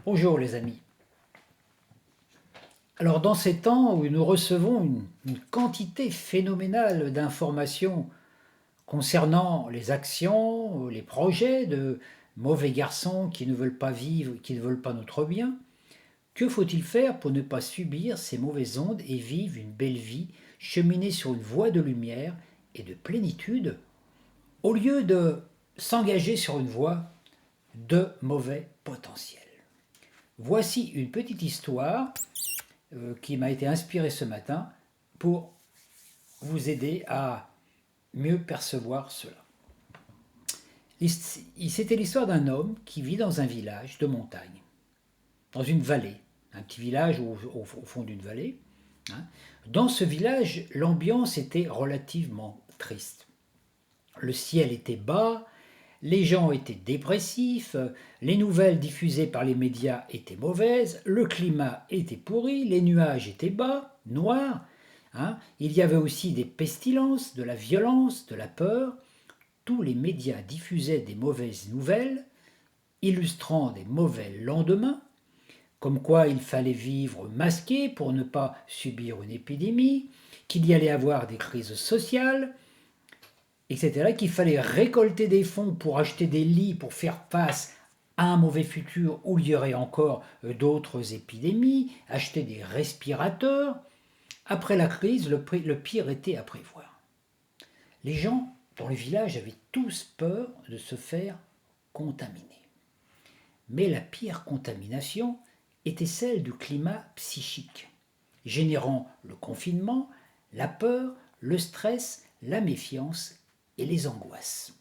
Bonjour les amis. Alors dans ces temps où nous recevons une quantité phénoménale d'informations concernant les actions, les projets de mauvais garçons qui ne veulent pas vivre, qui ne veulent pas notre bien, que faut-il faire pour ne pas subir ces mauvaises ondes et vivre une belle vie, cheminer sur une voie de lumière et de plénitude, au lieu de s'engager sur une voie de mauvais potentiel? Voici une petite histoire qui m'a été inspiré ce matin pour vous aider à mieux percevoir cela. C'était l'histoire d'un homme qui vit dans un village de montagne, dans une vallée, un petit village au fond d'une vallée. Hein. Dans ce village, l'ambiance était relativement triste. Le ciel était bas, les gens étaient dépressifs, les nouvelles diffusées par les médias étaient mauvaises, le climat était pourri, les nuages étaient bas, noirs. Hein. Il y avait aussi des pestilences, de la violence, de la peur. Tous les médias diffusaient des mauvaises nouvelles, illustrant des mauvais lendemains, comme quoi il fallait vivre masqué pour ne pas subir une épidémie, qu'il y allait avoir des crises sociales, etc., qu'il fallait récolter des fonds pour acheter des lits pour faire face à un mauvais futur où il y aurait encore d'autres épidémies, acheter des respirateurs. Après la crise, le pire était à prévoir. Les gens dans le village avaient tous peur de se faire contaminer. Mais la pire contamination était celle du climat psychique, générant le confinement, la peur, le stress, la méfiance et les angoisses.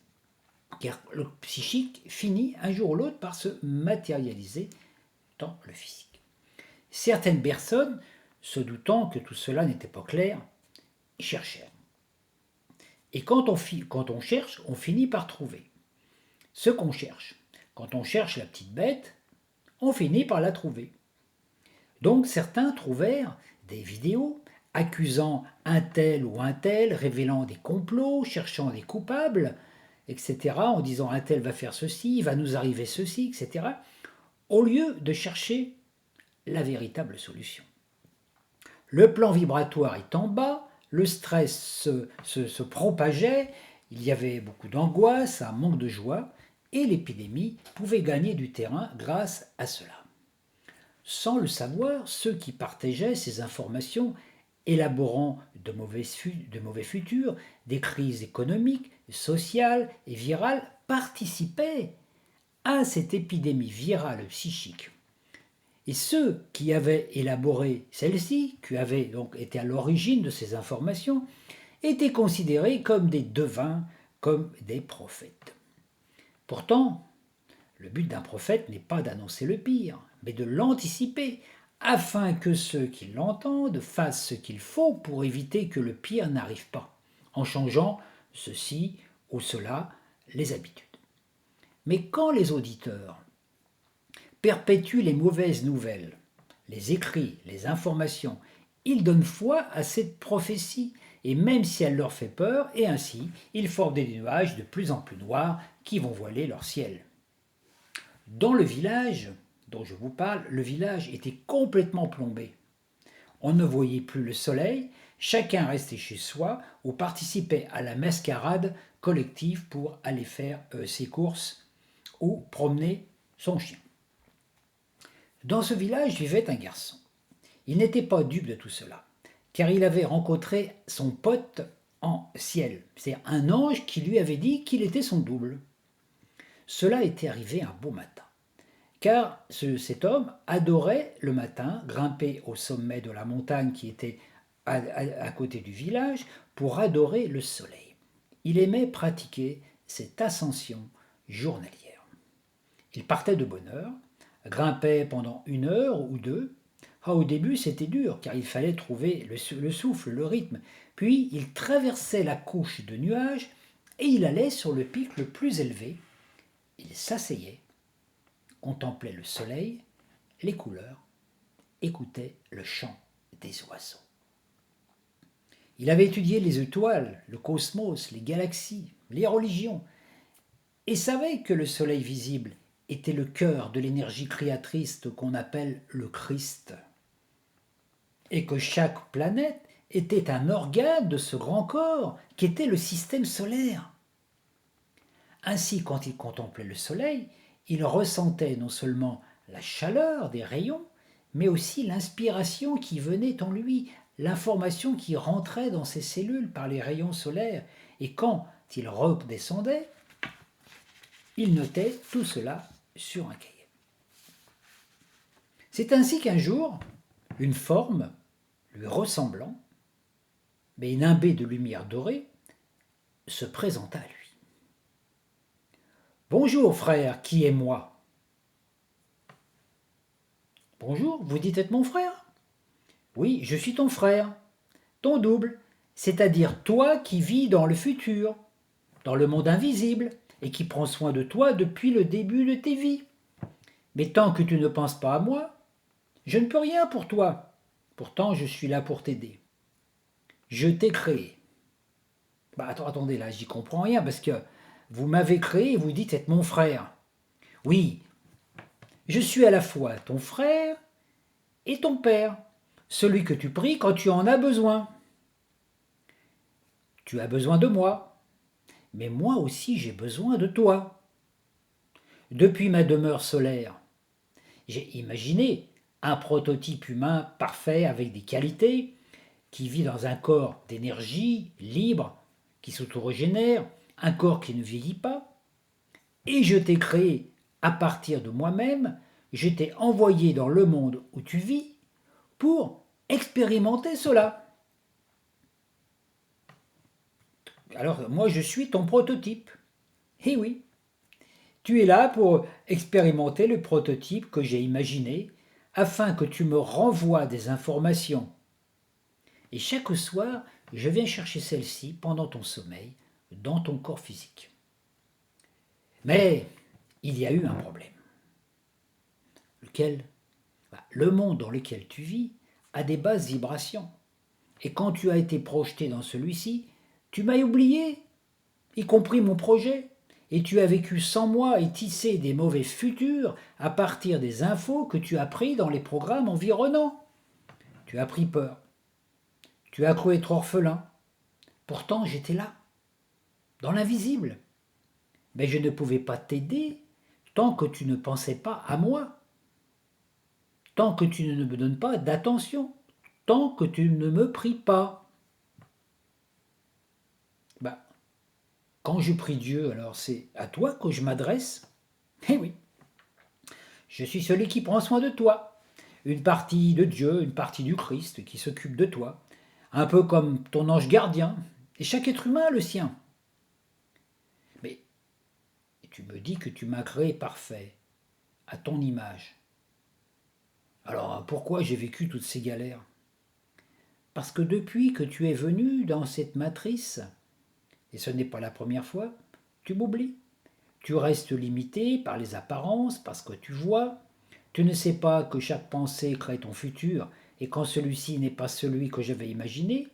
Car le psychique finit un jour ou l'autre par se matérialiser dans le physique. Certaines personnes, se doutant que tout cela n'était pas clair, cherchèrent. Et quand on cherche, on finit par trouver ce qu'on cherche. Quand on cherche la petite bête, on finit par la trouver. Donc certains trouvèrent des vidéos accusant un tel ou un tel, révélant des complots, cherchant des coupables, etc., en disant un tel va faire ceci, il va nous arriver ceci, etc., au lieu de chercher la véritable solution. Le plan vibratoire étant bas, le stress se propageait, il y avait beaucoup d'angoisse, un manque de joie, et l'épidémie pouvait gagner du terrain grâce à cela. Sans le savoir, ceux qui partageaient ces informations, élaborant de mauvais futurs, des crises économiques, sociales et virales, participaient à cette épidémie virale psychique. Et ceux qui avaient élaboré celle-ci, qui avaient donc été à l'origine de ces informations, étaient considérés comme des devins, comme des prophètes. Pourtant, le but d'un prophète n'est pas d'annoncer le pire, mais de l'anticiper, afin que ceux qui l'entendent fassent ce qu'il faut pour éviter que le pire n'arrive pas, en changeant ceci ou cela, les habitudes. Mais quand les auditeurs perpétuent les mauvaises nouvelles, les écrits, les informations, ils donnent foi à cette prophétie, et même si elle leur fait peur, et ainsi, ils forment des nuages de plus en plus noirs qui vont voiler leur ciel. Dans le village dont je vous parle, le village était complètement plombé. On ne voyait plus le soleil, chacun restait chez soi ou participait à la mascarade collective pour aller faire ses courses ou promener son chien. Dans ce village vivait un garçon. Il n'était pas dupe de tout cela, car il avait rencontré son pote en ciel, c'est-à-dire un ange qui lui avait dit qu'il était son double. Cela était arrivé un beau matin. Car cet homme adorait le matin grimper au sommet de la montagne qui était à côté du village pour adorer le soleil. Il aimait pratiquer cette ascension journalière. Il partait de bonne heure, grimpait pendant 1 heure ou 2. Au début, c'était dur car il fallait trouver le souffle, le rythme. Puis, il traversait la couche de nuages et il allait sur le pic le plus élevé. Il s'asseyait, contemplait le soleil, les couleurs, écoutait le chant des oiseaux. Il avait étudié les étoiles, le cosmos, les galaxies, les religions, et savait que le soleil visible était le cœur de l'énergie créatrice qu'on appelle le Christ, et que chaque planète était un organe de ce grand corps qui était le système solaire. Ainsi, quand il contemplait le Soleil, il ressentait non seulement la chaleur des rayons, mais aussi l'inspiration qui venait en lui, l'information qui rentrait dans ses cellules par les rayons solaires, et quand il redescendait, il notait tout cela sur un cahier. C'est ainsi qu'un jour, une forme lui ressemblant, mais nimbée de lumière dorée, se présenta à lui. « Bonjour frère, qui est moi ?»« Bonjour, vous dites être mon frère ?»« Oui, je suis ton frère, ton double, c'est-à-dire toi qui vis dans le futur, dans le monde invisible, et qui prend soin de toi depuis le début de tes vies. Mais tant que tu ne penses pas à moi, je ne peux rien pour toi. Pourtant, je suis là pour t'aider. Je t'ai créé. » Attendez, là, j'y comprends rien, parce que vous m'avez créé et vous dites être mon frère. Oui, je suis à la fois ton frère et ton père, celui que tu pries quand tu en as besoin. Tu as besoin de moi, mais moi aussi j'ai besoin de toi. Depuis ma demeure solaire, j'ai imaginé un prototype humain parfait avec des qualités, qui vit dans un corps d'énergie libre, qui s'autorégénère, un corps qui ne vieillit pas, et je t'ai créé à partir de moi-même, je t'ai envoyé dans le monde où tu vis pour expérimenter cela. Alors moi je suis ton prototype. Eh oui, tu es là pour expérimenter le prototype que j'ai imaginé afin que tu me renvoies des informations. Et chaque soir, je viens chercher celles-ci pendant ton sommeil dans ton corps physique. Mais il y a eu un problème. Lequel ? Le monde dans lequel tu vis a des basses vibrations. Et quand tu as été projeté dans celui-ci, tu m'as oublié, y compris mon projet. Et tu as vécu sans moi et tissé des mauvais futurs à partir des infos que tu as pris dans les programmes environnants. Tu as pris peur. Tu as cru être orphelin. Pourtant, j'étais là, dans l'invisible. Mais je ne pouvais pas t'aider tant que tu ne pensais pas à moi, tant que tu ne me donnes pas d'attention, tant que tu ne me pries pas. Quand je prie Dieu, alors c'est à toi que je m'adresse. Eh oui, je suis celui qui prend soin de toi. Une partie de Dieu, une partie du Christ qui s'occupe de toi. Un peu comme ton ange gardien. Et chaque être humain a le sien. Mais tu me dis que tu m'as créé parfait, à ton image. Alors pourquoi j'ai vécu toutes ces galères ? Parce que depuis que tu es venu dans cette matrice, et ce n'est pas la première fois, tu m'oublies. Tu restes limité par les apparences, parce que tu vois. Tu ne sais pas que chaque pensée crée ton futur, et quand celui-ci n'est pas celui que j'avais imaginé,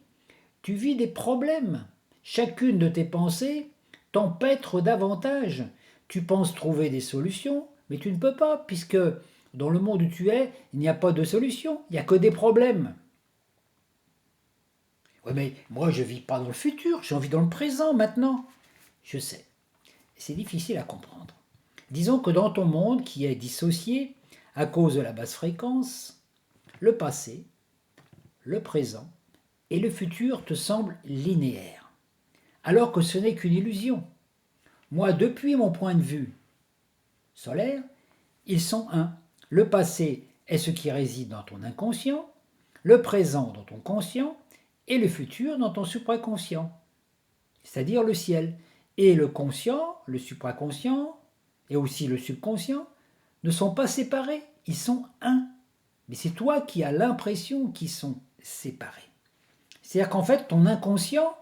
tu vis des problèmes. Chacune de tes pensées t'empêtre davantage. Tu penses trouver des solutions, mais tu ne peux pas, puisque dans le monde où tu es, il n'y a pas de solution, il n'y a que des problèmes. Oui, mais moi je ne vis pas dans le futur, j'en vis dans le présent maintenant. Je sais, c'est difficile à comprendre. Disons que dans ton monde qui est dissocié à cause de la basse fréquence, le passé, le présent et le futur te semblent linéaires, alors que ce n'est qu'une illusion. Moi, depuis mon point de vue solaire, ils sont un. Le passé est ce qui réside dans ton inconscient, le présent dans ton conscient et le futur dans ton supraconscient, c'est-à-dire le ciel. Et le conscient, le supraconscient et aussi le subconscient ne sont pas séparés, ils sont un. Mais c'est toi qui as l'impression qu'ils sont séparés. C'est-à-dire qu'en fait, ton inconscient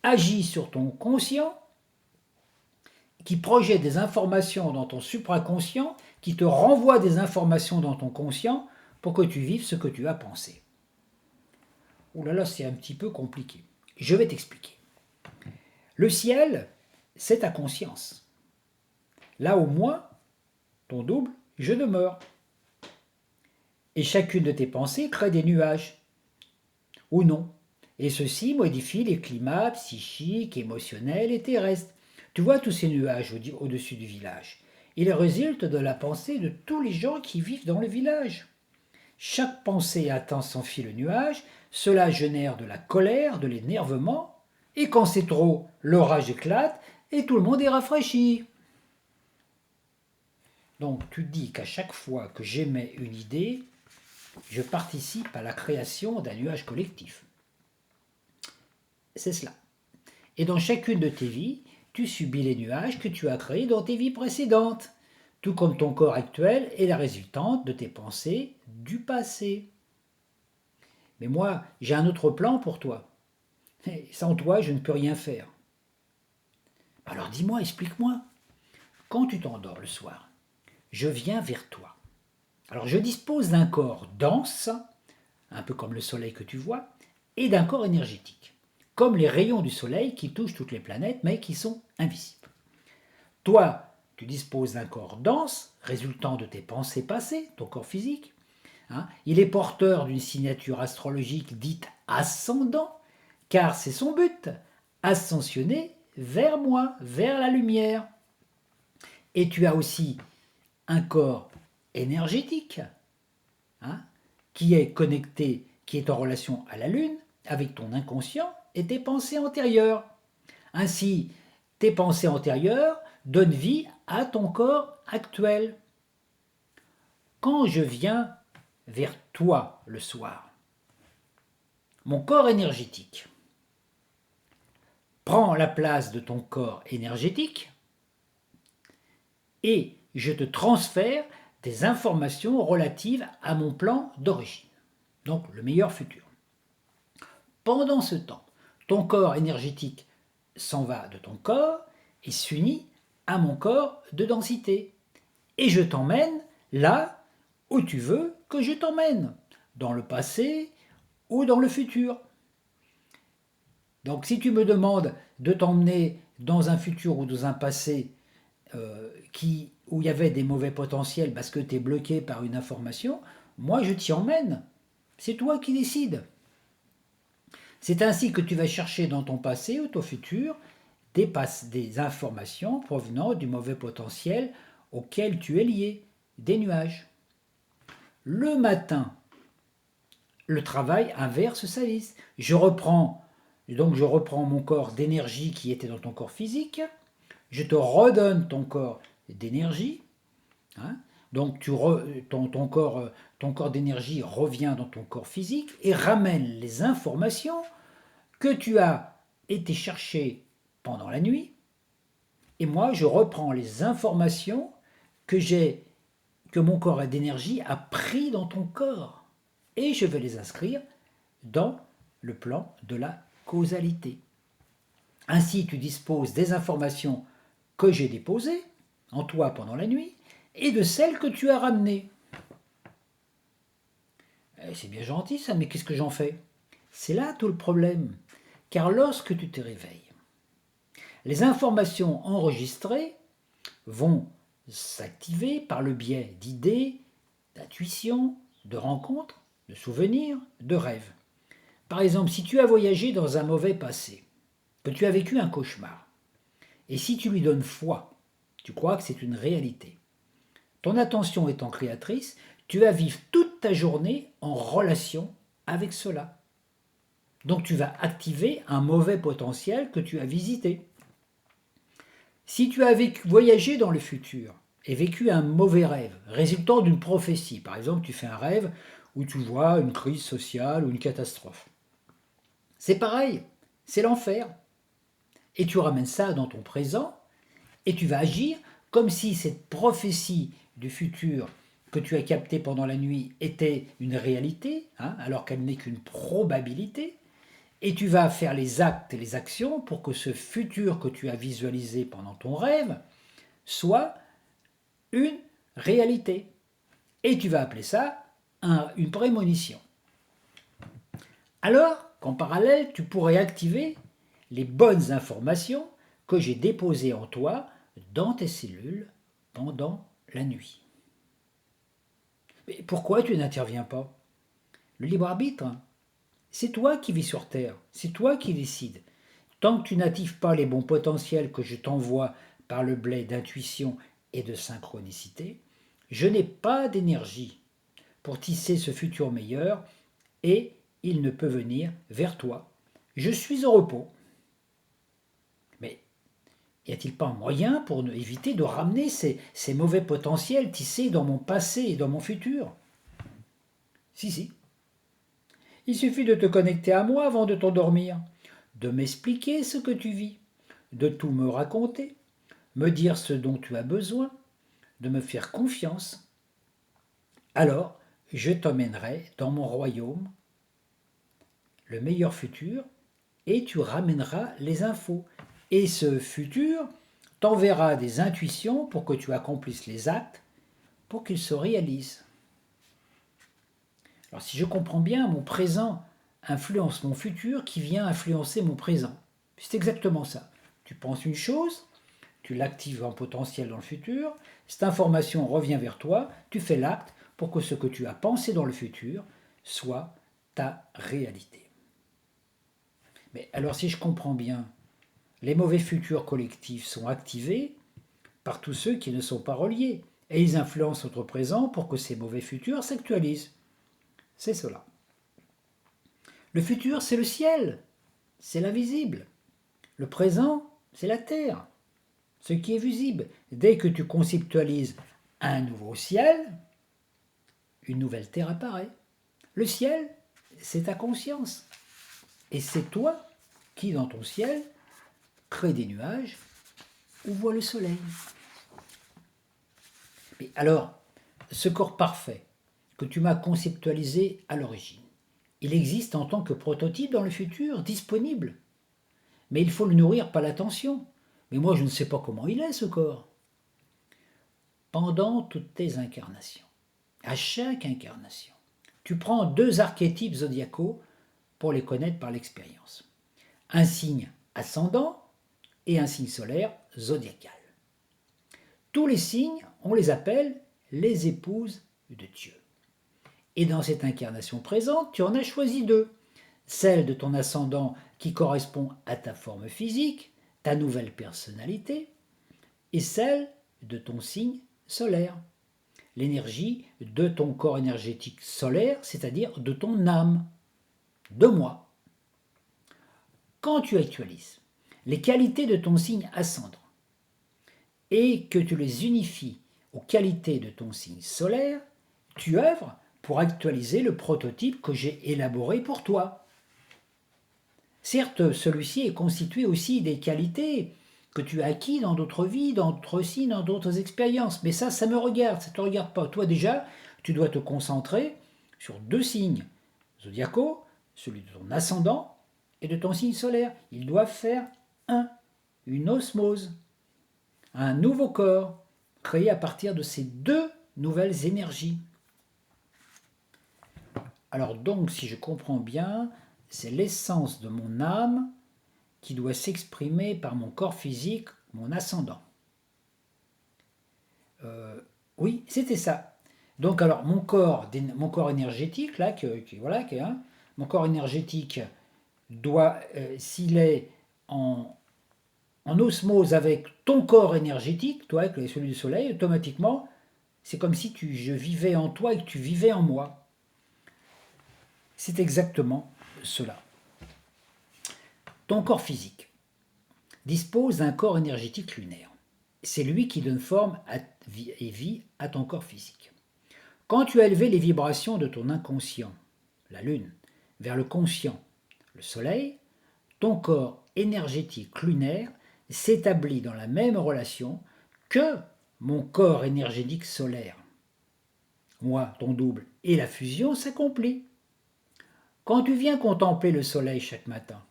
agit sur ton conscient, qui projette des informations dans ton supraconscient, qui te renvoie des informations dans ton conscient pour que tu vives ce que tu as pensé. Ouh là là, c'est un petit peu compliqué. Je vais t'expliquer. Le ciel, c'est ta conscience. Là où moi, ton double, je demeure. Et chacune de tes pensées crée des nuages, ou non. Et ceci modifie les climats psychiques, émotionnels et terrestres. Tu vois tous ces nuages au-dessus du village. Ils résultent de la pensée de tous les gens qui vivent dans le village. Chaque pensée atteint sans fil le nuage, cela génère de la colère, de l'énervement, et quand c'est trop, l'orage éclate et tout le monde est rafraîchi. Donc tu dis qu'à chaque fois que j'émets une idée, je participe à la création d'un nuage collectif. C'est cela. Et dans chacune de tes vies, tu subis les nuages que tu as créés dans tes vies précédentes, tout comme ton corps actuel est la résultante de tes pensées du passé. Mais moi, j'ai un autre plan pour toi. Et sans toi, je ne peux rien faire. Alors dis-moi, explique-moi. Quand tu t'endors le soir, je viens vers toi. Alors je dispose d'un corps dense, un peu comme le soleil que tu vois, et d'un corps énergétique, comme les rayons du soleil qui touchent toutes les planètes mais qui sont invisibles. Toi, tu disposes d'un corps dense, résultant de tes pensées passées, ton corps physique. Il est porteur d'une signature astrologique dite ascendant, car c'est son but, ascensionner vers moi, vers la lumière. Et tu as aussi un corps énergétique, qui est connecté, qui est en relation à la Lune, avec ton inconscient et tes pensées antérieures. Ainsi, tes pensées antérieures donnent vie à ton corps actuel. Quand je viens vers toi le soir, mon corps énergétique prend la place de ton corps énergétique et je te transfère des informations relatives à mon plan d'origine, donc le meilleur futur. Pendant ce temps, ton corps énergétique s'en va de ton corps et s'unit à mon corps de densité. Et je t'emmène là où tu veux que je t'emmène, dans le passé ou dans le futur. Donc si tu me demandes de t'emmener dans un futur ou dans un passé où il y avait des mauvais potentiels parce que tu es bloqué par une information, moi je t'y emmène. C'est toi qui décides. C'est ainsi que tu vas chercher dans ton passé ou ton futur des informations provenant du mauvais potentiel auquel tu es lié, des nuages. Le matin, le travail inverse sa liste. Je reprends mon corps d'énergie qui était dans ton corps physique, je te redonne ton corps d'énergie, donc ton corps d'énergie revient dans ton corps physique et ramène les informations que tu as été chercher pendant la nuit, et moi je reprends les informations que mon corps d'énergie a pris dans ton corps, et je vais les inscrire dans le plan de la causalité. Ainsi, tu disposes des informations que j'ai déposées en toi pendant la nuit et de celles que tu as ramenées. C'est bien gentil ça, mais qu'est-ce que j'en fais? C'est là tout le problème. Car lorsque tu te réveilles, les informations enregistrées vont s'activer par le biais d'idées, d'intuitions, de rencontres, de souvenirs, de rêves. Par exemple, si tu as voyagé dans un mauvais passé, que tu as vécu un cauchemar, et si tu lui donnes foi, tu crois que c'est une réalité. Ton attention étant créatrice, tu vas vivre toute ta journée en relation avec cela. Donc tu vas activer un mauvais potentiel que tu as visité. Si tu as voyagé dans le futur et vécu un mauvais rêve, résultant d'une prophétie, par exemple tu fais un rêve où tu vois une crise sociale ou une catastrophe, c'est pareil, c'est l'enfer. Et tu ramènes ça dans ton présent et tu vas agir comme si cette prophétie du futur que tu as captée pendant la nuit était une réalité, alors qu'elle n'est qu'une probabilité, et tu vas faire les actes et les actions pour que ce futur que tu as visualisé pendant ton rêve soit une réalité. Et tu vas appeler ça une prémonition. Alors qu'en parallèle, tu pourrais activer les bonnes informations que j'ai déposées en toi dans tes cellules pendant la nuit. Mais pourquoi tu n'interviens pas? Le libre arbitre, c'est toi qui vis sur Terre, c'est toi qui décides. Tant que tu n'actives pas les bons potentiels que je t'envoie par le biais d'intuition et de synchronicité, je n'ai pas d'énergie pour tisser ce futur meilleur et il ne peut venir vers toi. Je suis au repos. Mais y a-t-il pas un moyen pour éviter de ramener ces mauvais potentiels tissés dans mon passé et dans mon futur? Si, si. Il suffit de te connecter à moi avant de t'endormir, de m'expliquer ce que tu vis, de tout me raconter, me dire ce dont tu as besoin, de me faire confiance. Alors, je t'emmènerai dans mon royaume, le meilleur futur, et tu ramèneras les infos. Et ce futur t'enverra des intuitions pour que tu accomplisses les actes, pour qu'ils se réalisent. Alors si je comprends bien, mon présent influence mon futur qui vient influencer mon présent. C'est exactement ça. Tu penses une chose, tu l'actives en potentiel dans le futur, cette information revient vers toi, tu fais l'acte pour que ce que tu as pensé dans le futur soit ta réalité. Mais alors si je comprends bien, les mauvais futurs collectifs sont activés par tous ceux qui ne sont pas reliés, et ils influencent notre présent pour que ces mauvais futurs s'actualisent. C'est cela. Le futur, c'est le ciel, c'est l'invisible. Le présent, c'est la terre, ce qui est visible. Dès que tu conceptualises un nouveau ciel, une nouvelle terre apparaît. Le ciel, c'est ta conscience. Et c'est toi qui, dans ton ciel, crée des nuages ou voit le soleil. Mais alors, ce corps parfait que tu m'as conceptualisé à l'origine, il existe en tant que prototype dans le futur, disponible. Mais il faut le nourrir par l'attention. Mais moi, je ne sais pas comment il est, ce corps. Pendant toutes tes incarnations, à chaque incarnation, tu prends 2 archétypes zodiacaux pour les connaître par l'expérience. Un signe ascendant et un signe solaire zodiacal. Tous les signes, on les appelle les épouses de Dieu. Et dans cette incarnation présente, tu en as choisi 2. Celle de ton ascendant qui correspond à ta forme physique, ta nouvelle personnalité, et celle de ton signe solaire. L'énergie de ton corps énergétique solaire, c'est-à-dire de ton âme, de moi. Quand tu actualises les qualités de ton signe ascendant et que tu les unifies aux qualités de ton signe solaire, tu œuvres pour actualiser le prototype que j'ai élaboré pour toi. Certes, celui-ci est constitué aussi des qualités que tu as acquis dans d'autres vies, dans d'autres signes, dans d'autres expériences. Mais ça me regarde, ça ne te regarde pas. Toi déjà, tu dois te concentrer sur 2 signes zodiacaux, celui de ton ascendant et de ton signe solaire. Ils doivent faire une osmose, un nouveau corps créé à partir de ces 2 nouvelles énergies. Alors donc, si je comprends bien, c'est l'essence de mon âme qui doit s'exprimer par mon corps physique, mon ascendant. Oui, c'était ça. Donc alors, mon corps énergétique, là, mon corps énergétique doit, s'il est en osmose avec ton corps énergétique, toi, avec celui du soleil, automatiquement, c'est comme si je vivais en toi et que tu vivais en moi. C'est exactement cela. Ton corps physique dispose d'un corps énergétique lunaire. C'est lui qui donne forme et vie à ton corps physique. Quand tu as élevé les vibrations de ton inconscient, la lune, vers le conscient, le soleil, ton corps énergétique lunaire s'établit dans la même relation que mon corps énergétique solaire. Moi, ton double, et la fusion s'accomplit. Quand tu viens contempler le soleil chaque matin,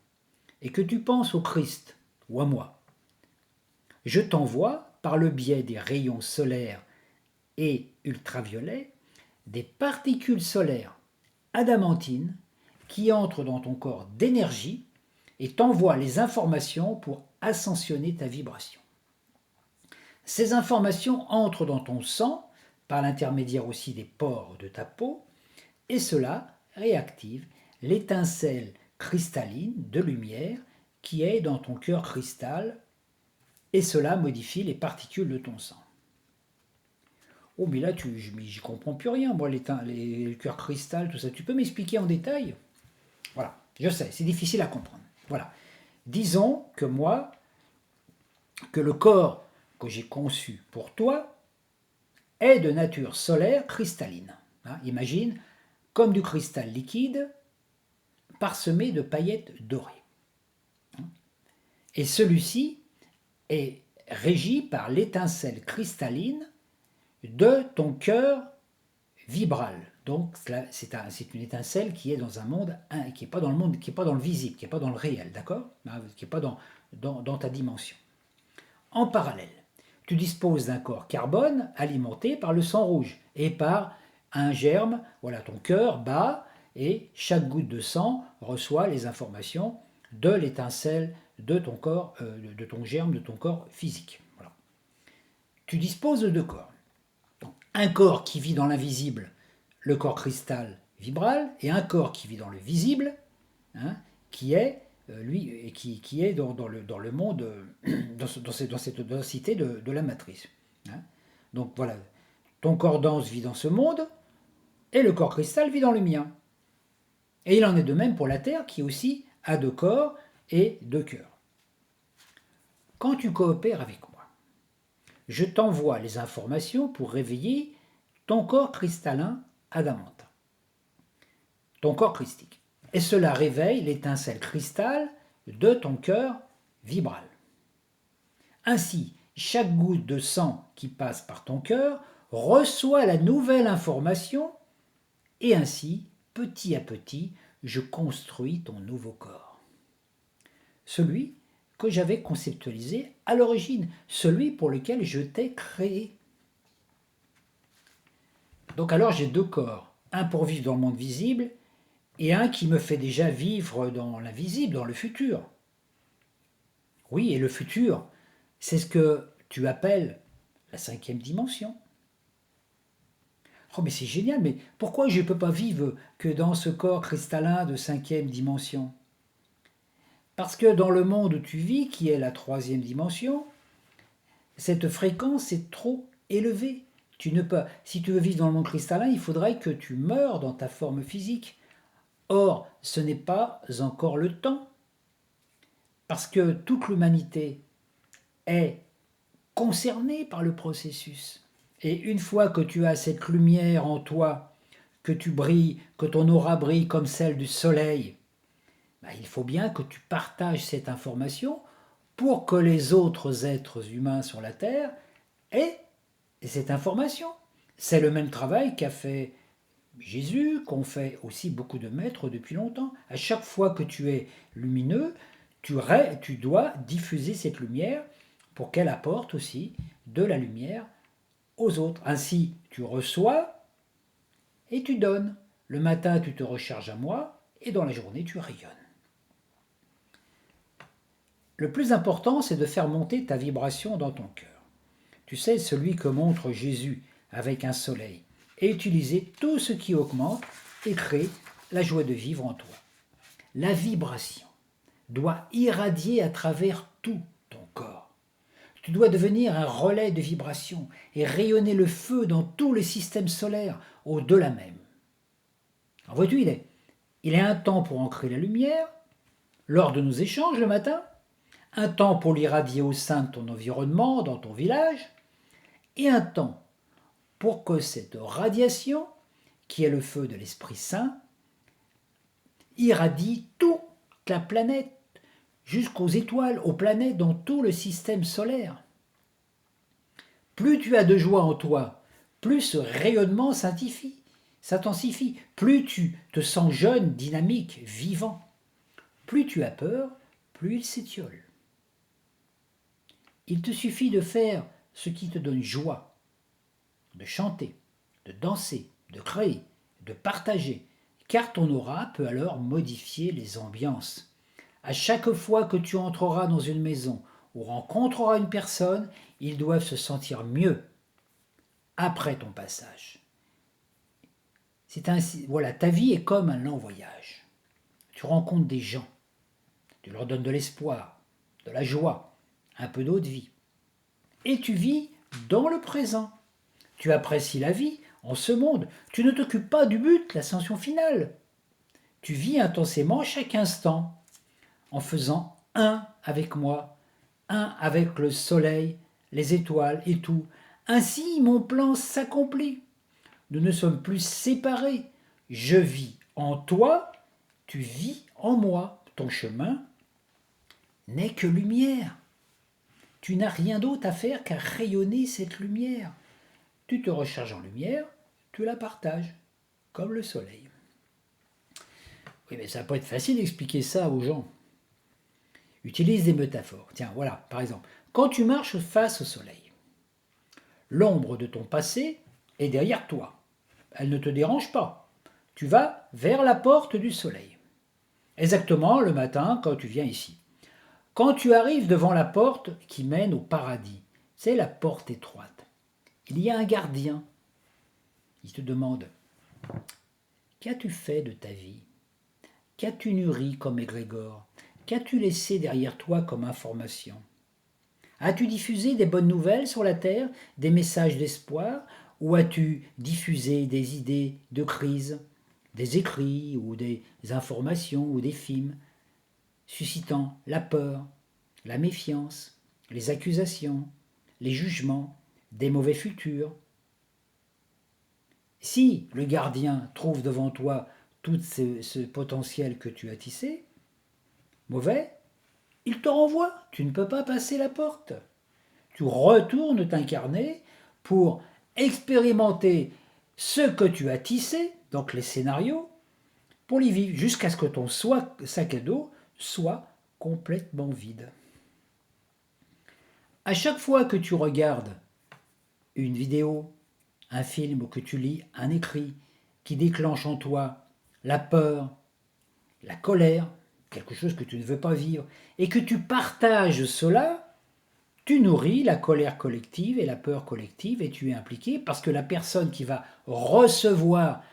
et que tu penses au Christ ou à moi, je t'envoie, par le biais des rayons solaires et ultraviolets, des particules solaires adamantines qui entrent dans ton corps d'énergie et t'envoient les informations pour ascensionner ta vibration. Ces informations entrent dans ton sang par l'intermédiaire aussi des pores de ta peau et cela réactive l'étincelle cristalline de lumière qui est dans ton cœur cristal et cela modifie les particules de ton sang. Oh mais là j'y comprends plus rien, moi les cœurs cristal, tout ça. Tu peux m'expliquer en détail? Voilà, je sais, c'est difficile à comprendre. Voilà. Disons que moi, que le corps que j'ai conçu pour toi est de nature solaire cristalline. Hein, imagine, comme du cristal liquide parsemé de paillettes dorées. Et celui-ci est régi par l'étincelle cristalline de ton cœur vibral. Donc c'est une étincelle qui est dans un monde, qui n'est pas dans le monde, qui n'est pas dans le visible, qui n'est pas dans le réel, d'accord? Qui n'est pas dans ta dimension. En parallèle, tu disposes d'un corps carbone alimenté par le sang rouge et par un germe. Voilà, ton cœur bat et chaque goutte de sang reçoit les informations de l'étincelle de ton corps, de ton germe, de ton corps physique. Voilà. Tu disposes de deux corps. Un corps qui vit dans l'invisible, le corps cristal vibral, et un corps qui vit dans le visible, hein, qui est qui est dans le monde, dans cette densité de la matrice. Hein. Donc voilà, ton corps dense vit dans ce monde, et le corps cristal vit dans le mien. Et il en est de même pour la Terre, qui aussi a deux corps et deux cœurs. Quand tu coopères avec moi, je t'envoie les informations pour réveiller ton corps cristallin adamantin, ton corps christique. Et cela réveille l'étincelle cristal de ton cœur vibral. Ainsi, chaque goutte de sang qui passe par ton cœur reçoit la nouvelle information et ainsi, petit à petit, je construis ton nouveau corps. Celui que j'avais conceptualisé à l'origine, celui pour lequel je t'ai créé. Donc alors j'ai deux corps, un pour vivre dans le monde visible et un qui me fait déjà vivre dans l'invisible, dans le futur. Oui, et le futur, c'est ce que tu appelles la 5e dimension. Oh mais c'est génial, mais pourquoi je ne peux pas vivre que dans ce corps cristallin de 5e dimension? Parce que dans le monde où tu vis, qui est la 3e dimension, cette fréquence est trop élevée. Si tu veux vivre dans le monde cristallin, il faudrait que tu meures dans ta forme physique. Or, ce n'est pas encore le temps, parce que toute l'humanité est concernée par le processus. Et une fois que tu as cette lumière en toi, que tu brilles, que ton aura brille comme celle du soleil, il faut bien que tu partages cette information pour que les autres êtres humains sur la Terre aient cette information. C'est le même travail qu'a fait Jésus, qu'ont fait aussi beaucoup de maîtres depuis longtemps. À chaque fois que tu es lumineux, tu dois diffuser cette lumière pour qu'elle apporte aussi de la lumière aux autres. Ainsi, tu reçois et tu donnes. Le matin, tu te recharges à moi et dans la journée, tu rayonnes. Le plus important, c'est de faire monter ta vibration dans ton cœur. Tu sais, celui que montre Jésus avec un soleil, et utiliser tout ce qui augmente et crée la joie de vivre en toi. La vibration doit irradier à travers tout ton corps. Tu dois devenir un relais de vibration et rayonner le feu dans tout le système solaire, au-delà même. Alors vois-tu, il est un temps pour ancrer la lumière, lors de nos échanges le matin, un temps pour l'irradier au sein de ton environnement, dans ton village, et un temps pour que cette radiation, qui est le feu de l'Esprit Saint, irradie toute la planète, jusqu'aux étoiles, aux planètes, dans tout le système solaire. Plus tu as de joie en toi, plus ce rayonnement s'intensifie, plus tu te sens jeune, dynamique, vivant. Plus tu as peur, plus il s'étiole. Il te suffit de faire ce qui te donne joie, de chanter, de danser, de créer, de partager, car ton aura peut alors modifier les ambiances. À chaque fois que tu entreras dans une maison ou rencontrera une personne, ils doivent se sentir mieux après ton passage. C'est ainsi, voilà, ta vie est comme un long voyage. Tu rencontres des gens, tu leur donnes de l'espoir, de la joie, un peu d'eau de vie. Et tu vis dans le présent. Tu apprécies la vie en ce monde. Tu ne t'occupes pas du but, l'ascension finale. Tu vis intensément chaque instant en faisant un avec moi, un avec le soleil, les étoiles et tout. Ainsi, mon plan s'accomplit. Nous ne sommes plus séparés. Je vis en toi, tu vis en moi. Ton chemin n'est que lumière. Tu n'as rien d'autre à faire qu'à rayonner cette lumière. Tu te recharges en lumière, tu la partages, comme le soleil. Oui, mais ça va pas être facile d'expliquer ça aux gens. Utilise des métaphores. Tiens, voilà, par exemple, quand tu marches face au soleil, l'ombre de ton passé est derrière toi. Elle ne te dérange pas. Tu vas vers la porte du soleil. Exactement le matin quand tu viens ici. Quand tu arrives devant la porte qui mène au paradis, c'est la porte étroite. Il y a un gardien. Il te demande: qu'as-tu fait de ta vie? Qu'as-tu nourri comme égrégore? Qu'as-tu laissé derrière toi comme information? As-tu diffusé des bonnes nouvelles sur la terre, des messages d'espoir, ou as-tu diffusé des idées de crise, des écrits ou des informations ou des films, suscitant la peur, la méfiance, les accusations, les jugements, des mauvais futurs? Si le gardien trouve devant toi tout ce potentiel que tu as tissé, mauvais, il te renvoie. Tu ne peux pas passer la porte. Tu retournes t'incarner pour expérimenter ce que tu as tissé, donc les scénarios, pour les vivre, jusqu'à ce que ton sac à dos soit complètement vide. À chaque fois que tu regardes une vidéo, un film ou que tu lis un écrit qui déclenche en toi la peur, la colère, quelque chose que tu ne veux pas vivre, et que tu partages cela, tu nourris la colère collective et la peur collective et tu es impliqué parce que la personne qui va recevoir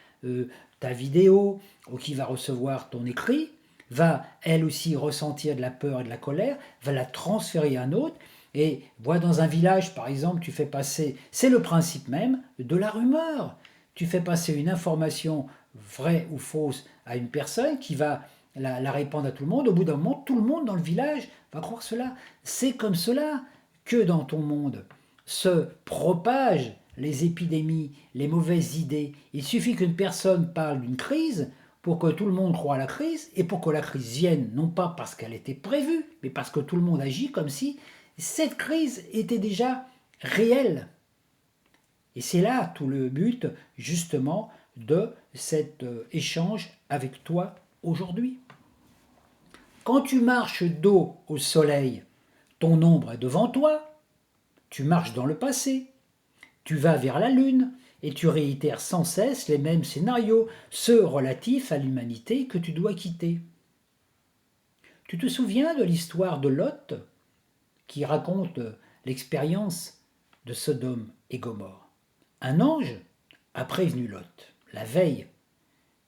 ta vidéo ou qui va recevoir ton écrit va elle aussi ressentir de la peur et de la colère, va la transférer à un autre. Et vois, dans un village, par exemple, tu fais passer, c'est le principe même de la rumeur. Tu fais passer une information vraie ou fausse à une personne qui va la répandre à tout le monde. Au bout d'un moment, tout le monde dans le village va croire cela. C'est comme cela que dans ton monde se propagent les épidémies, les mauvaises idées. Il suffit qu'une personne parle d'une crise pour que tout le monde croie à la crise et pour que la crise vienne, non pas parce qu'elle était prévue, mais parce que tout le monde agit comme si cette crise était déjà réelle. Et c'est là tout le but, justement, de cet échange avec toi aujourd'hui. Quand tu marches dos au soleil, ton ombre est devant toi, tu marches dans le passé, tu vas vers la lune et tu réitères sans cesse les mêmes scénarios, ceux relatifs à l'humanité que tu dois quitter. Tu te souviens de l'histoire de Lot qui raconte l'expérience de Sodome et Gomorrhe? Un ange a prévenu Lot la veille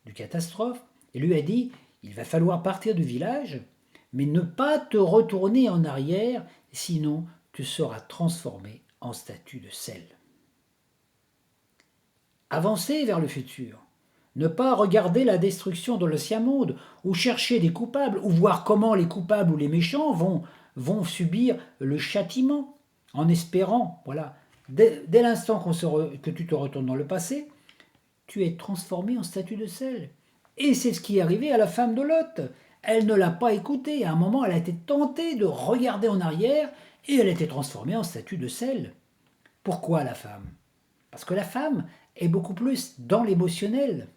du catastrophe et lui a dit: il va falloir partir du village, mais ne pas te retourner en arrière, sinon tu seras transformé en statue de sel. Avancer vers le futur, ne pas regarder la destruction de l'ancien monde, ou chercher des coupables, ou voir comment les coupables ou les méchants vont subir le châtiment, en espérant, voilà, dès l'instant que tu te retournes dans le passé, tu es transformé en statue de sel. Et c'est ce qui est arrivé à la femme de Lot. Elle ne l'a pas écouté. À un moment, elle a été tentée de regarder en arrière et elle a été transformée en statue de sel. Pourquoi la femme? Parce que la femme est beaucoup plus dans l'émotionnel.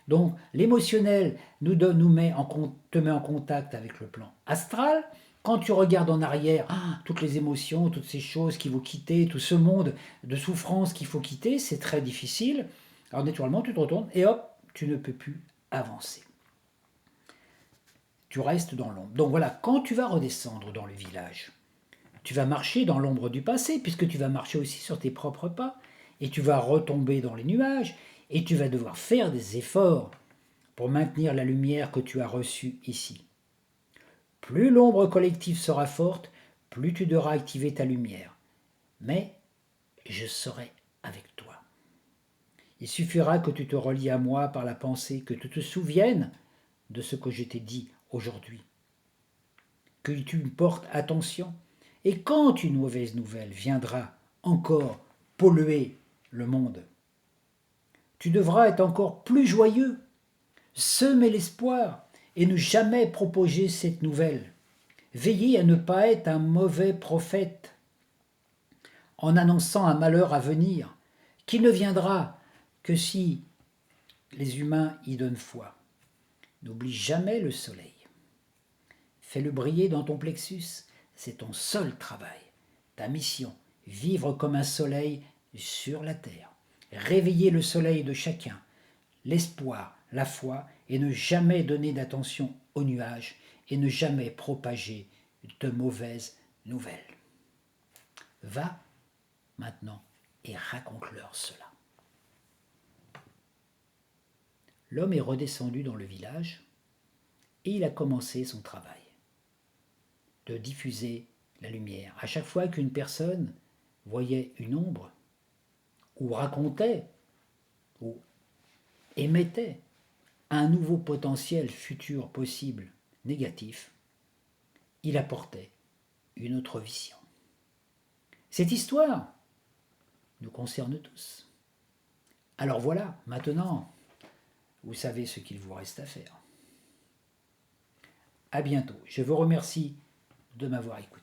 Donc l'émotionnel te met en contact avec le plan astral. Quand tu regardes en arrière, toutes les émotions, toutes ces choses qu'il faut quitter, tout ce monde de souffrance qu'il faut quitter, c'est très difficile. Alors naturellement, tu te retournes et hop, tu ne peux plus avancer. Tu restes dans l'ombre. Donc voilà, quand tu vas redescendre dans le village, Tu vas marcher dans l'ombre du passé, puisque tu vas marcher aussi sur tes propres pas, et tu vas retomber dans les nuages, et tu vas devoir faire des efforts pour maintenir la lumière que tu as reçue ici. Plus l'ombre collective sera forte, plus tu devras activer ta lumière. Mais je serai avec toi. Il suffira que tu te relies à moi par la pensée, que tu te souviennes de ce que je t'ai dit aujourd'hui, que tu me portes attention. Et quand une mauvaise nouvelle viendra encore polluer le monde, tu devras être encore plus joyeux, semer l'espoir et ne jamais propager cette nouvelle. Veillez à ne pas être un mauvais prophète en annonçant un malheur à venir, qui ne viendra que si les humains y donnent foi. N'oublie jamais le soleil. Fais-le briller dans ton plexus, c'est ton seul travail, ta mission, vivre comme un soleil sur la terre. Réveiller le soleil de chacun, l'espoir, la foi, et ne jamais donner d'attention aux nuages, et ne jamais propager de mauvaises nouvelles. Va maintenant et raconte-leur cela. L'homme est redescendu dans le village et il a commencé son travail de diffuser la lumière. À chaque fois qu'une personne voyait une ombre, ou racontait, ou émettait un nouveau potentiel futur possible négatif, il apportait une autre vision. Cette histoire nous concerne tous. Alors voilà, maintenant, vous savez ce qu'il vous reste à faire. À bientôt. Je vous remercie de m'avoir écouté.